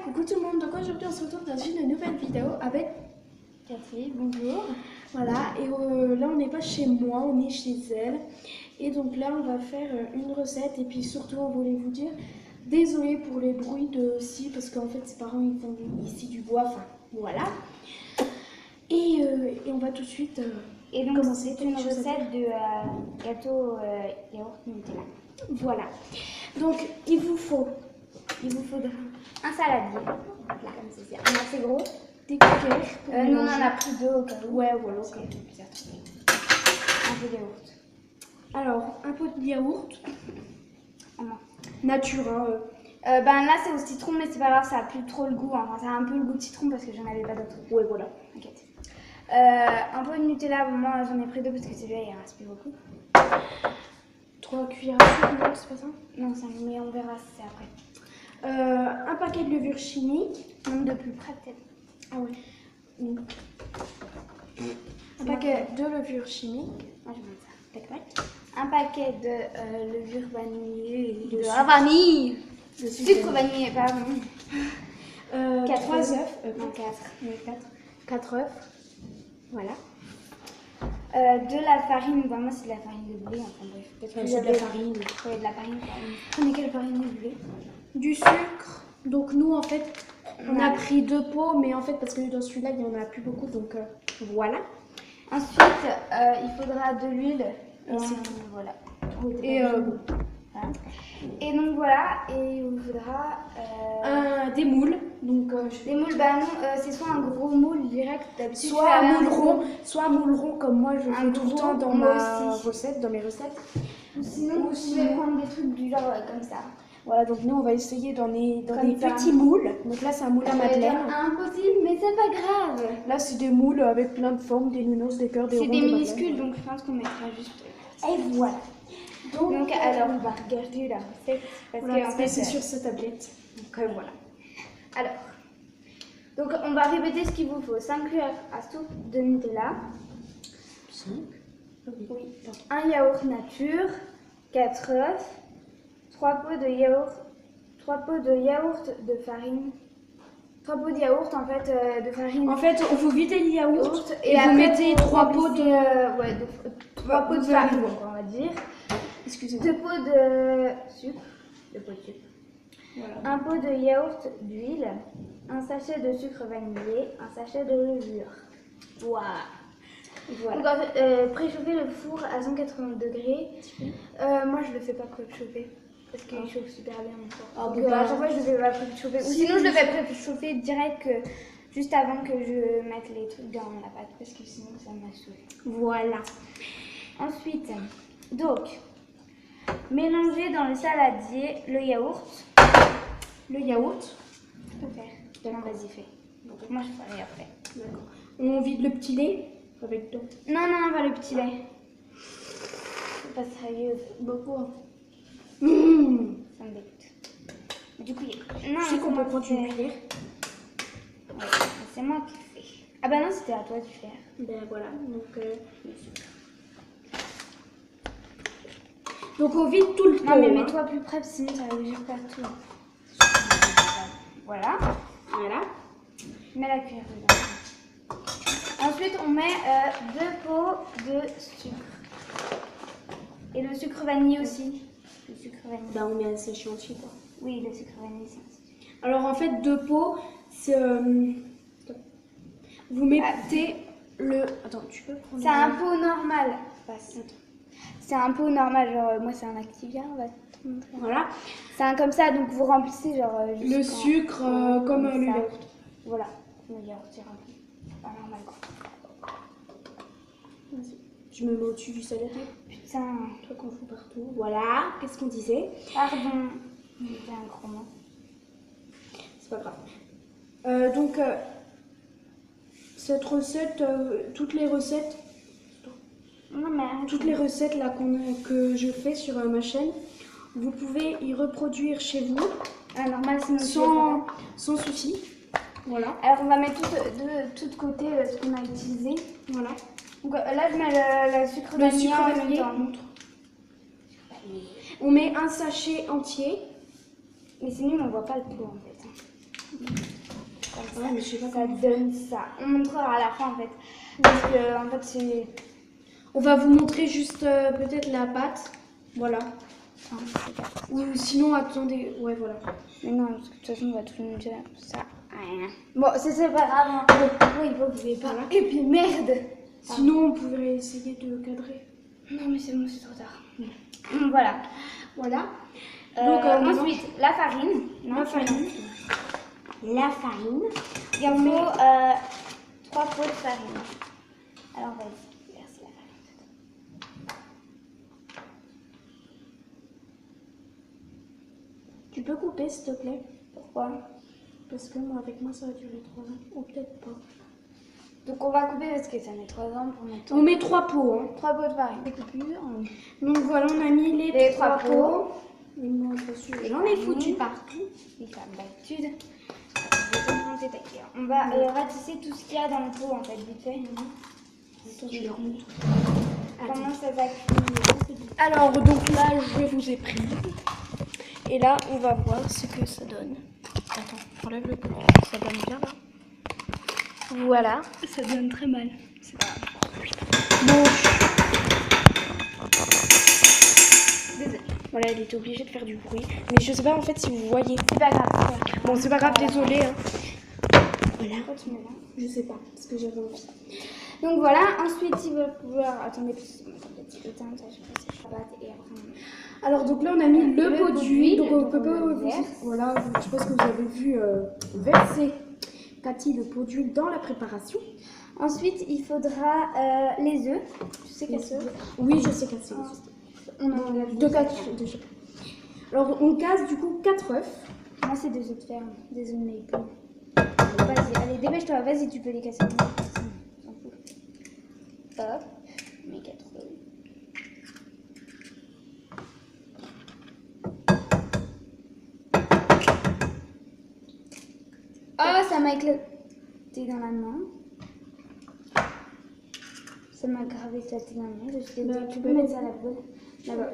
coucou tout le monde, donc aujourd'hui on se retrouve dans une nouvelle vidéo avec Catherine, bonjour. Voilà, et là on n'est pas chez moi, on est chez elle. Et donc là on va faire une recette et puis surtout on voulait vous dire, désolé pour les bruits de scie parce qu'en fait ses parents ils font ici du bois, enfin voilà. Et on va tout de suite commencer. C'est une recette de gâteau yaourt Nutella. Voilà, donc il vous faudra Un saladier, comme ceci, un assez gros. des cookies. Nous on en a pris deux au cas où. Ouais, voilà. Ok, un peu de yaourt. Alors, un pot de yaourt. Ah non. Nature, hein. Ben là c'est au citron, mais c'est pas grave, ça a plus trop le goût. Enfin, ça a un peu le goût de citron parce que j'en avais pas d'autre. Ouais, voilà. T'inquiète. Un peu de Nutella, moi j'en ai pris deux parce que celui-là il reste plus beaucoup. 3 cuillères à soupe, non, c'est pas ça? Non, ça, mais on verra si c'est après. Un paquet de levure chimique. Monte de plus près peut-être. Ah ouais. Oui. Un paquet de levure chimique. Moi je vais mettre ça. Tac, tac. Un paquet de levure vanillée. De De sucre. vanille. De Sucre vanillé, pardon. 3 œufs. Non, 4. 4 œufs. Voilà. De la farine, ben moi c'est de la farine de blé, enfin bref. Peut-être que C'est de la farine. Ouais, de la farine. Prenez quelle farine de blé? Du sucre. Donc nous en fait, on a pris 2 pots, mais en fait parce que dans celui-là il n'y en a plus beaucoup, donc voilà. Ensuite, il faudra de l'huile. Voilà. Et Voilà. Et donc voilà, et il vous faudra des moules. Donc des moules. Bah non, c'est soit un gros moule direct d'habitude. soit un moule rond comme moi je fais tout le gros, temps dans moi ma aussi. recette, dans mes recettes. Ou sinon, vous pouvez prendre des trucs du genre comme ça. Voilà, donc nous on va essayer dans des Comme ça. petits moules. Donc là c'est un moule à madeleine. Impossible, mais c'est pas grave. Là c'est des moules avec plein de formes, des nounours, des cœurs, des C'est ronds, des madeleines. minuscules, donc je pense qu'on mettra juste. Et voilà. Donc alors, on va regarder la recette parce Voilà, que en fait c'est sur cette tablette. Donc voilà. Alors, donc on va répéter ce qu'il vous faut. 5 cuillères à soupe de Nutella, 5. oui. Un yaourt nature, 4 œufs, 3 pots de yaourt de farine. 3 pots de yaourt en fait de farine. En fait, on vous videz le yaourt et vous après, mettez vous 3 pots remplissez, de... 3 pots de farine, on va dire. Excusez-moi. 2 pots de sucre. 2 pots de sucre. Voilà. Un pot de yaourt d'huile, un sachet de sucre vanillé, un sachet de levure. Voilà. Voilà. Donc, préchauffer le four à 180 degrés. Moi, je le fais pas préchauffer parce qu'il chauffe super bien mon four. Ah, Donc, bon, à chaque fois, je le fais pas préchauffer. Ou sinon, je le fais préchauffer direct juste avant que je mette les trucs dans la pâte parce que sinon, ça m'a saoulé. Voilà. Ensuite, donc, mélanger dans le saladier le yaourt. Le yaourt. Je peux faire. Non, vas-y, fais. Donc, moi, je ferai après. D'accord. On vide le petit lait avec toi. Non, pas le petit lait. C'est pas sérieux. Beaucoup. Ça me dégoûte. Du coup, non, Je sais qu'on peut prendre une cuillère. Ouais, c'est moi qui fais. Ah bah non, c'était à toi de faire. Ben voilà. Donc on vide tout le pot. Non, mais hein. mets-toi plus près, sinon ça va juste partout. Voilà. Voilà. Mets la cuillère dedans. Ensuite, on met 2 pots de sucre. Et le sucre vanille aussi. Le sucre vanille. Ben on met un sachet entier quoi. Oui, le sucre vanille, c'est ainsi. Alors en fait 2 pots, c'est... vous mettez le... Attends, tu peux prendre... C'est un pot normal. C'est un pot normal, genre moi c'est un Activia, on va te montrer. Voilà. C'est un comme ça, donc vous remplissez genre Le sucre comme le ça. yaourt. Voilà, le yaourt c'est rempli. Pas normal quoi. Vas-y. Je me mets au-dessus du saladier. Putain, Truc qu'on fout partout. Voilà. Qu'est-ce qu'on disait? pardon. J'ai un gros mot. C'est pas grave. Donc cette recette, toutes les recettes Non mais arrête. Toutes les recettes là que je fais sur ma chaîne, vous pouvez y reproduire chez vous Ah, normal, sinon sans souci. Voilà. Alors on va mettre de tout côté ce qu'on a utilisé. Voilà. Donc là je mets le sucre Le vanillé sucre en même vanillé. temps. On met un sachet entier. Mais c'est nul, on voit pas le pot en fait. Ouais, mais je sais pas ça comment donne ça. On montrera à la fin en fait. Parce que en fait c'est... On va vous montrer juste peut-être la pâte. Voilà. Enfin, c'est pas... Ou sinon, attendez. Ouais, voilà. Mais non, parce que de toute façon on va tout le monde dire ça. Rien. Bon, c'est pas grave. Hein. Oui, vous pouvez pas. Et puis merde. Sinon, on pourrait essayer de cadrer. Non mais c'est bon, c'est trop tard. Voilà. Voilà. Donc maintenant- ensuite, la farine. Non, La farine. La farine. Il y a 3 pots de farine. Alors vas-y, verse la farine. Tu peux couper, s'il te plaît? Pourquoi? Parce que moi, avec moi, ça va durer 3 ans. Ou peut-être pas. Donc on va couper parce que ça met 3 ans pour mettre On met 3 pots. Hein. 3 pots de farine. Des coupures. Donc voilà, on a mis les Les 3 3 pots. Et moi, j'en ai foutu partout. Oui, comme d'habitude. Je vais t'emprunter ta cuillère. On va ratisser tout ce qu'il y a dans le pot en fait, vite fait. Attends, je les remonte. Comment ça s'accumule? Alors, donc là, je vous ai pris. Et là, on va voir ce que ça donne. Attends, enlève le pot. Ça donne bien là. Voilà. Ça donne très mal. C'est pas grave. Bon. Désolée. Voilà, elle était obligée de faire du bruit. Mais je sais pas en fait si vous voyez. C'est pas grave. Bon, c'est pas grave, désolé. Hein. Voilà. Pourquoi tu mets là? Je sais pas, parce que j'avais envie. Donc voilà, ensuite il va pouvoir. Attendez, parce que ma tablette est éteinte, je vais passer la pâte et après. Alors, donc là, on a mis le pot d'huile. Donc, on peut pas. on le verse. Voilà, je pense que vous avez vu verser Cathy le pot d'huile dans la préparation. Ensuite, il faudra les œufs. Tu sais quels œufs? Oui, je sais Cathy. On en a Deux quatre déjà. Alors, on casse du coup 4 œufs. Moi, c'est des œufs de ferme, des œufs de maple. Vas-y, allez, dépêche-toi, vas-y, tu peux les casser. On s'en fout. Hop, je mets 4 œufs. Oh, ça m'a éclaté dans la main. Ça m'a grave éclaté dans la main. Je suis désolée. Tu peux mettre ça à la poêle là-bas.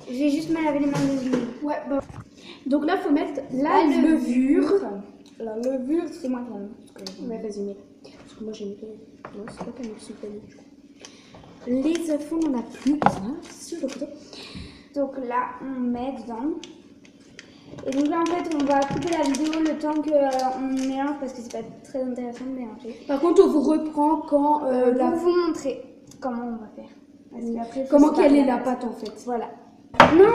J'ai juste mal lavé les mains de l'huile. Ouais, bah. Donc là, il faut mettre la levure. La levure, C'est moi qui l'aime. ouais, vas-y, mets. Parce que moi, j'ai mis. Non, c'est pas comme si tu du coup. Les œufs, on en a plus besoin sur le côté. Donc là, on met dedans. Et donc là, en fait, on va couper la vidéo le temps qu'on mélange parce que c'est pas très intéressant de mélanger. Par contre, on vous reprend quand Pour vous montrer comment on va faire. Parce qu'après, faut comment se quelle est parler. la pâte en fait. Voilà. Non.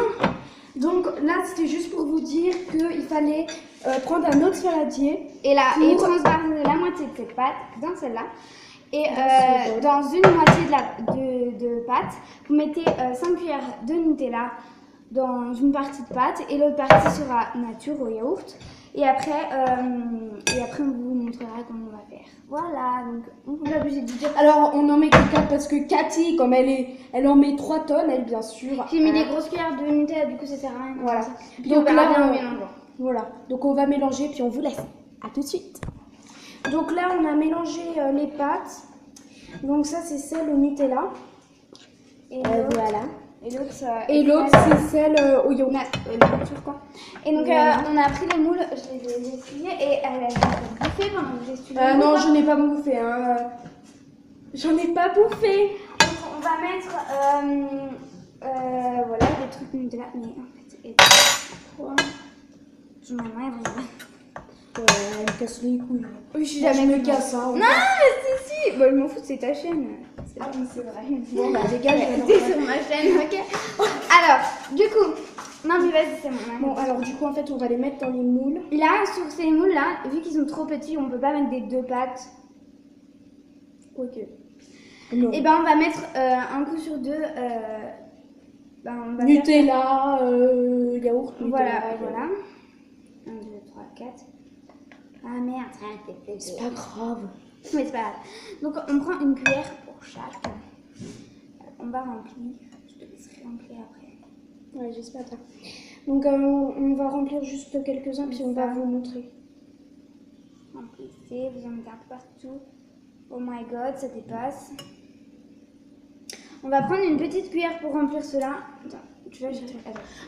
Donc là, c'était juste pour vous dire qu'il fallait prendre un autre saladier. Et là, Pour- et transvaser la moitié de cette pâte dans celle-là. Et dans une moitié de pâte, vous mettez 5 cuillères de Nutella dans une partie de pâte et l'autre partie sera nature au yaourt. Et après, on vous montrera comment on va faire. Voilà, donc on vous obligé de dire. Alors, on en met que 4 parce que Cathy, comme elle en met 3 tonnes, elle, bien sûr. J'ai mis des grosses cuillères de Nutella, du coup ça sert à rien. Voilà. Puis Donc on verra là, bien en on- mélangeant. Voilà. Donc, on va mélanger puis on vous laisse. À tout de suite. Donc là, on a mélangé les pâtes. Donc ça, c'est celle au Nutella. Et l'autre, Voilà. et l'autre, ça- Et l'autre, c'est celle au yaourt. nature quoi. Et donc Voilà. on a pris les moules, je les ai essuyés et elle a bouffé pendant que j'essuyais les Non, moules. je n'ai pas bouffé. Hein. J'en ai pas bouffé. Donc on va mettre voilà des trucs Nutella, mais en fait et quoi je m'en ai vraiment. Elle me casse les couilles. Oui, je suis Moi, jamais je me casse. Hein, Non, mais si. Bon, je m'en fous, c'est ta chaîne. Ah oui, c'est vrai. Bon, bah, dégage. T'es sur ma chaîne, ok. Alors, du coup, non mais vas-y, c'est mon Bon, alors du coup, en fait, on va les mettre dans les moules. Là, sur ces moules là, vu qu'ils sont trop petits, on peut pas mettre des 2 pâtes. Ok. Non. Et ben on va mettre un coup sur 2. On va Nutella, yaourt, faire... Nutella. Voilà, voilà. 1, 2, 3, 4. Ah merde, C'est pas grave. Mais c'est pas grave. Donc on prend une cuillère pour chaque. On va remplir. Je te laisserai remplir après. Ouais, j'espère. Donc, on va remplir juste quelques-uns, puis on va vous montrer. Remplissez, vous en mettez un peu partout. Oh my god, ça dépasse. On va prendre une petite cuillère pour remplir cela. Attends, Tu vois, j'ai...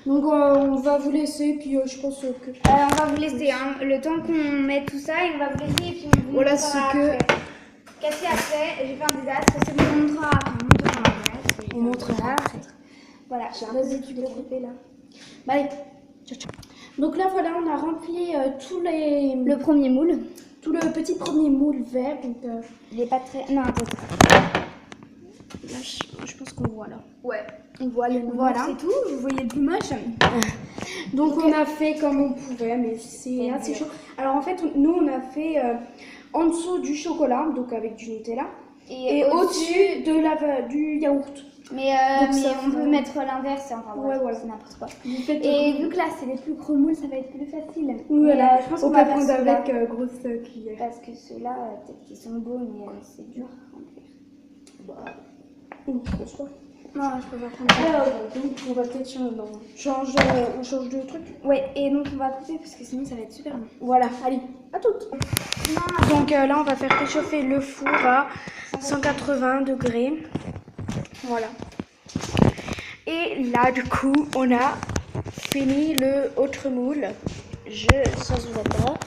Donc on va vous laisser, puis je pense que... on va vous laisser hein, le temps qu'on met tout ça et on va vous laisser et puis on vous voilà ce que... Cathy a fait, j'ai fait un désastre, c'est bon, on montrera après. On montrera après. Voilà, vas-y, tu peux couper là. Bah, allez, ciao, ciao. Donc là voilà, on a rempli tous les... Le premier moule. Tout le petit premier moule vert, donc... Il est pas très... Non, attends. Là, je pense qu'on voit là. Ouais, on voit le moule, voilà. c'est tout, vous voyez le plumage. Donc on a fait comme on pouvait, mais c'est assez chaud. Alors en fait, nous on a fait en dessous du chocolat, donc avec du Nutella, et au-dessus du yaourt. Mais on peut mettre l'inverse, enfin ouais, voilà. C'est n'importe quoi. Et vu que là c'est les plus gros moules, ça va être plus facile. Voilà, je pense on qu'on peut va prendre faire avec grosse cuillère. parce que ceux-là, peut-être qu'ils sont beaux, mais c'est dur à remplir. Je pense pas. Non, je peux pas prendre ça. Donc on va peut-être on change de truc. Ouais, et donc on va couper parce que sinon ça va être super long. Voilà, allez, à toutes. Donc là on va faire réchauffer le four à 180 degrés. Voilà. Et là du coup on a fini le autre moule. Sans vous attendre.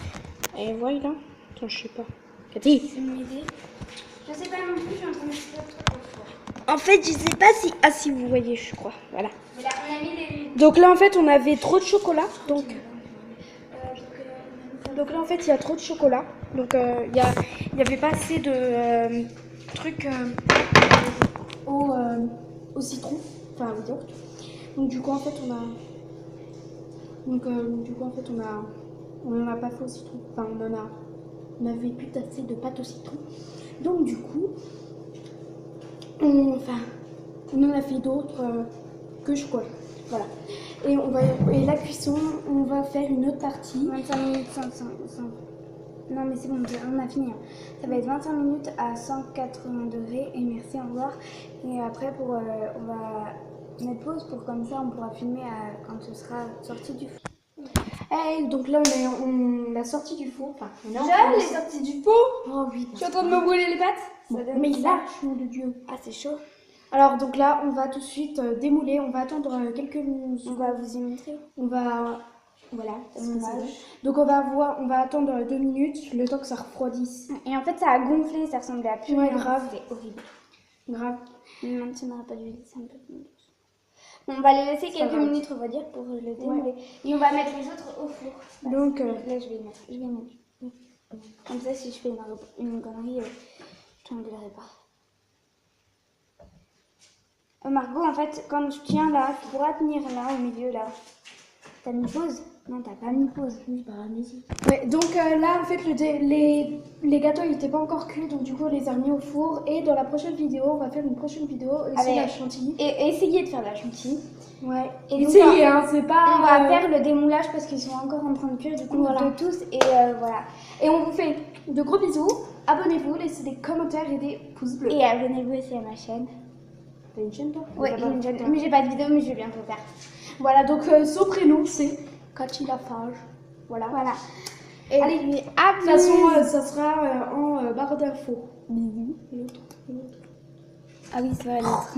Et voilà. Attends, je sais pas. Cathy. C'est une idée. Je sais pas non plus, je suis en train de faire le truc au four. En fait, je sais pas si... Ah si, vous voyez, je crois. Voilà. Mais là, on a mis les... Donc là, en fait, on avait trop de chocolat. Donc là, en fait, il y a trop de chocolat. Donc, il y avait pas assez de trucs au citron. Enfin, au yaourt. Donc, du coup, en fait, on en a pas fait au citron. Enfin, on avait plus assez de pâte au citron. Donc, du coup... on en a fait d'autres que chocolat. Voilà. Et la cuisson, on va faire une autre partie. 25 minutes, 100. Non, mais c'est bon, on a fini. Ça va être 25 minutes à 180 degrés. Et merci, au revoir. Et après, on va mettre pause pour comme ça, on pourra filmer quand ce sera sorti du four. Hey, donc là, on l'a sorti du four. Enfin, Elle est sortie du four. Oh oui. Je suis en train de me brûler les pattes. Bon, mais là, nom de Dieu. Ah, c'est chaud. Alors, donc là, on va tout de suite démouler. On va attendre quelques minutes. On va vous y montrer. Voilà. Donc on va attendre 2 minutes, le temps que ça refroidisse. Et en fait, ça a gonflé, ça ressemblait à plus. Ouais, grave. C'était horrible. Grave. Même si on n'aura pas d'huile, c'est un peu plus. On va les laisser quelques minutes refroidir pour le démouler. Ouais. Et on va mettre les autres au four. Donc là, je vais mettre. Comme ça, si je fais une connerie, je t'engueulerai pas. Margot, en fait, quand je tiens là, tu pourras tenir là, au milieu là. T'as mis pause? Non, t'as pas mis pause. Oui, bah, vas-y. Ouais, donc là, en fait, les gâteaux, ils n'étaient pas encore cuits, donc du coup, on les a mis au four. Et dans la prochaine vidéo, on va faire une prochaine vidéo aussi la chantilly. Et essayer de faire la chantilly. Ouais. Et essayer, hein, c'est pas... On va faire le démoulage parce qu'ils sont encore en train de cuire, du coup, de tous. Et voilà. Et on vous fait de gros bisous. Abonnez-vous, laissez des commentaires et des pouces bleus. Et abonnez-vous aussi à ma chaîne. T'as une chaîne, toi? Ouais, j'ai une chaîne. Mais j'ai pas de vidéo, mais je vais bientôt faire. Voilà, donc son prénom, c'est Cathy Lafage. Voilà. Et allez, de toute façon, ça sera en barre d'infos. Bisous. Ah oui, ça va l'être.